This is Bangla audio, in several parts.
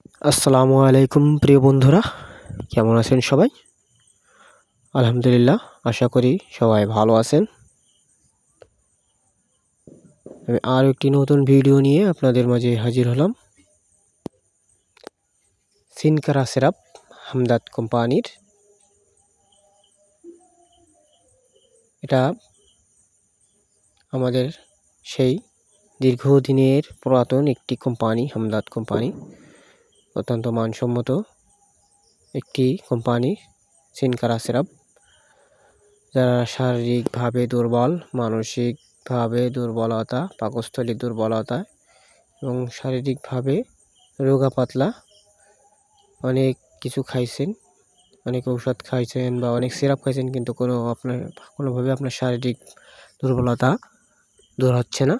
আসসালামু আলাইকুম প্রিয় বন্ধুরা, কেমন আছেন সবাই? আলহামদুলিল্লাহ, আশা করি সবাই ভালো আছেন। আমি আরও একটি নতুন ভিডিও নিয়ে আপনাদের মাঝে হাজির হলাম। সিনকারা সিরাপ হামদাদ কোম্পানির। এটা আমাদের সেই দীর্ঘদিনের পুরাতন একটি কোম্পানি, হামদাদ কোম্পানি। অত্যন্ত মানসম্মত একটি কোম্পানি সিনকারা সিরাপ। যারা শারীরিকভাবে দুর্বল, মানসিকভাবে দুর্বলতা, পাকস্থলীর দুর্বলতা এবং শারীরিকভাবে রোগা পাতলা, অনেক কিছু খাইছেন, অনেক ঔষধ খাইছেন বা অনেক সিরাপ খাইছেন, কিন্তু কোনোভাবে আপনার শারীরিক দুর্বলতা দূর হচ্ছে না।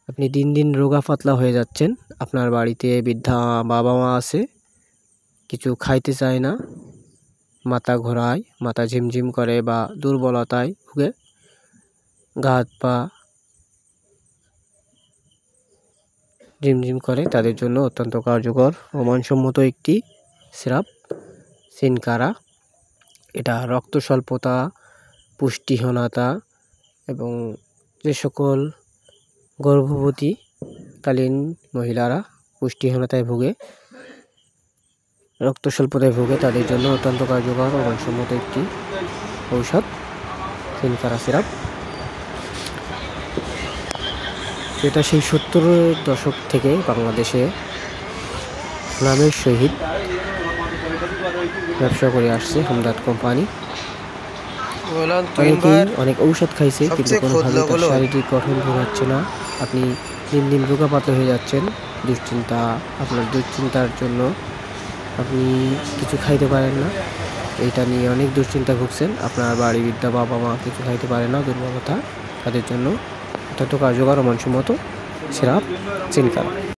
আপনি দিন দিন রোগা পাতলা হয়ে যাচ্ছেন। আপনার বাড়িতে বৃদ্ধা বাবা মা আছে, কিছু খাইতে চায় না, মাথা ঘোরায়, মাথা ঝিমঝিম করে বা দুর্বলতায় ভুগে, গা হাত পা ঝিমঝিম করে, তাদের জন্য অত্যন্ত কার্যকর ও মানসম্মত একটি সিরাপ সিনকারা। এটা রক্ত স্বল্পতা, পুষ্টিহীনতা এবং যে সকল গর্ভবতীকালীন মহিলারা পুষ্টিহীনতায় ভুগে, রক্ত স্বল্পতায় ভুগে, তাদের জন্য অত্যন্ত কার্যকর ও মানসম্মত একটি ঔষধ সিনকারা সিরাপ। এটা সেই 70-এর দশক থেকে বাংলাদেশে নামের সহিত ব্যবসা করে আসছে হামদাদ কোম্পানি। অনেক ঔষধ খাইছে, কিন্তু কোনোভাবে তার শারীরিক গঠন দূর হচ্ছে না। আপনি দিন দিন রোগা পাতলা হয়ে যাচ্ছেন। আপনার দুশ্চিন্তার জন্য আপনি কিছু খাইতে পারেন না। এইটা নিয়ে অনেক দুশ্চিন্তা ভুগছেন। আপনার বাড়ি বৃদ্ধা বাবা মা কিছু খাইতে পারে না, দুর্বলতা, তাদের জন্য অত্যন্ত কার্যকর ও মানসম্মত সিরাপ সিনকারা।